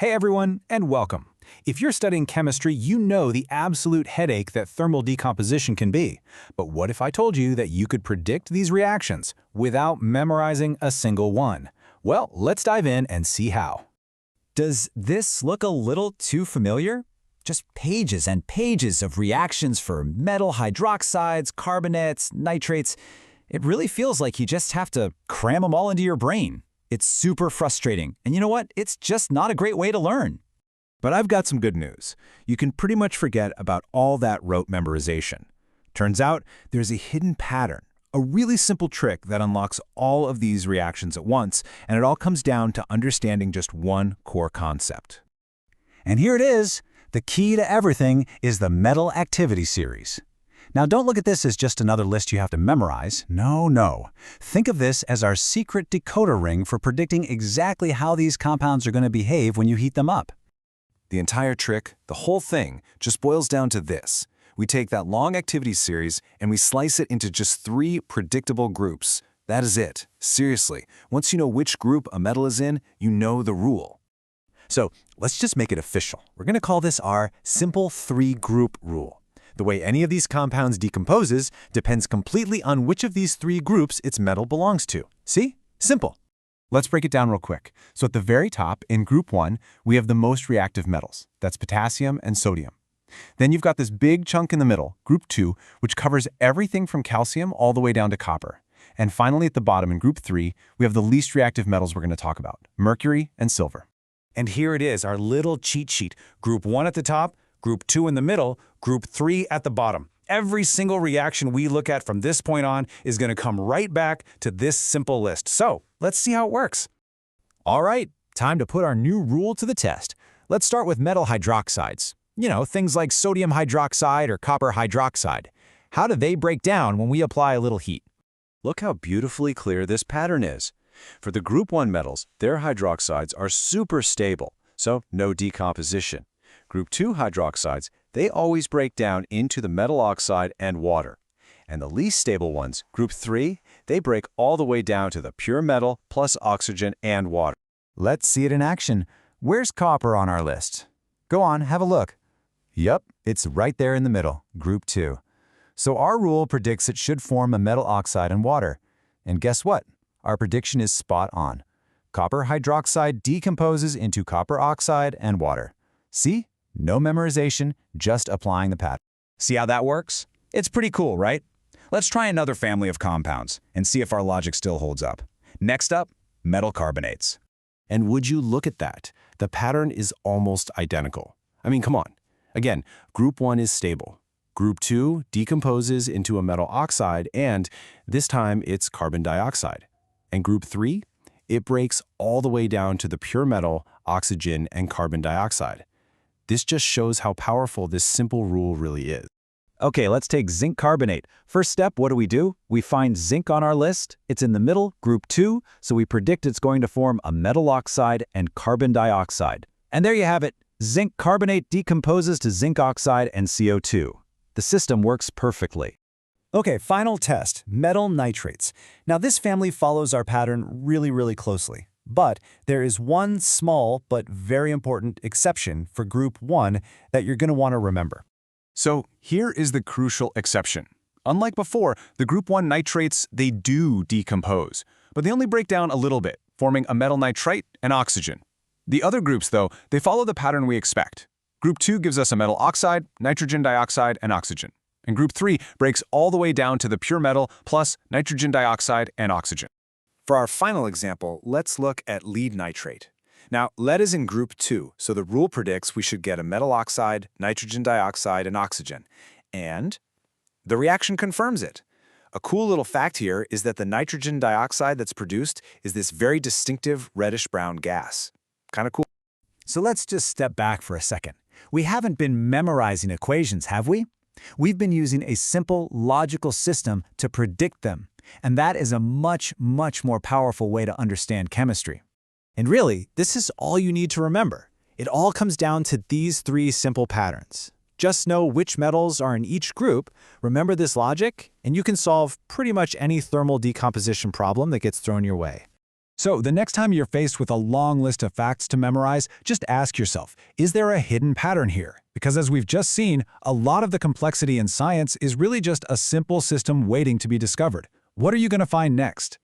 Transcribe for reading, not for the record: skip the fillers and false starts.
Hey everyone, and welcome. If you're studying chemistry, you know the absolute headache that thermal decomposition can be. But what if I told you that you could predict these reactions without memorizing a single one? Well, let's dive in and see how. Does this look a little too familiar? Just pages and pages of reactions for metal hydroxides, carbonates, nitrates. It really feels like you just have to cram them all into your brain. It's super frustrating, and you know what? It's just not a great way to learn. But I've got some good news. You can pretty much forget about all that rote memorization. Turns out there's a hidden pattern, a really simple trick that unlocks all of these reactions at once, and it all comes down to understanding just one core concept. And here it is. The key to everything is the metal activity series. Now, don't look at this as just another list you have to memorize. No. Think of this as our secret decoder ring for predicting exactly how these compounds are going to behave when you heat them up. The entire trick, the whole thing, just boils down to this. We take that long activity series and we slice it into just 3 predictable groups. That is it. Seriously, once you know which group a metal is in, you know the rule. So let's just make it official. We're going to call this our simple 3-group rule. The way any of these compounds decomposes depends completely on which of these 3 groups its metal belongs to. See? Simple. Let's break it down real quick. So at the very top, in group 1, we have the most reactive metals. That's potassium and sodium. Then you've got this big chunk in the middle, group 2, which covers everything from calcium all the way down to copper. And finally, at the bottom, in group 3, we have the least reactive metals we're going to talk about, mercury and silver. And here it is, our little cheat sheet. Group 1 at the top, Group 2 in the middle, Group 3 at the bottom. Every single reaction we look at from this point on is going to come right back to this simple list. So, let's see how it works. All right, time to put our new rule to the test. Let's start with metal hydroxides. You know, things like sodium hydroxide or copper hydroxide. How do they break down when we apply a little heat? Look how beautifully clear this pattern is. For the group 1 metals, their hydroxides are super stable, so no decomposition. Group 2 hydroxides, they always break down into the metal oxide and water. And the least stable ones, group 3, they break all the way down to the pure metal plus oxygen and water. Let's see it in action. Where's copper on our list? Go on, have a look. Yup, it's right there in the middle, group 2. So our rule predicts it should form a metal oxide and water. And guess what? Our prediction is spot on. Copper hydroxide decomposes into copper oxide and water. See? No memorization, just applying the pattern. See how that works? It's pretty cool, right? Let's try another family of compounds and see if our logic still holds up. Next up, metal carbonates. And would you look at that? The pattern is almost identical. I mean, come on. Again, group 1 is stable. Group 2 decomposes into a metal oxide, and this time it's carbon dioxide. And group 3, it breaks all the way down to the pure metal, oxygen, and carbon dioxide. This just shows how powerful this simple rule really is. Okay, let's take zinc carbonate. First step, what do? We find zinc on our list. It's in the middle, group 2, so we predict it's going to form a metal oxide and carbon dioxide. And there you have it. Zinc carbonate decomposes to zinc oxide and CO2. The system works perfectly. Okay, final test, metal nitrates. Now this family follows our pattern really closely. But there is one small but very important exception for group 1 that you're going to want to remember. So here is the crucial exception. Unlike before, the group 1 nitrates, they do decompose, but they only break down a little bit, forming a metal nitrite and oxygen. The other groups, though, they follow the pattern we expect. Group 2 gives us a metal oxide, nitrogen dioxide, and oxygen. And group 3 breaks all the way down to the pure metal plus nitrogen dioxide and oxygen. For our final example, let's look at lead nitrate. Now, lead is in group 2, so the rule predicts we should get a metal oxide, nitrogen dioxide, and oxygen. And the reaction confirms it. A cool little fact here is that the nitrogen dioxide that's produced is this very distinctive reddish-brown gas. Kind of cool. So let's just step back for a second. We haven't been memorizing equations, have we? We've been using a simple, logical system to predict them. And that is a much more powerful way to understand chemistry. And really, this is all you need to remember. It all comes down to these 3 simple patterns. Just know which metals are in each group, remember this logic, and you can solve pretty much any thermal decomposition problem that gets thrown your way. So the next time you're faced with a long list of facts to memorize, just ask yourself, is there a hidden pattern here? Because as we've just seen, a lot of the complexity in science is really just a simple system waiting to be discovered. What are you going to find next?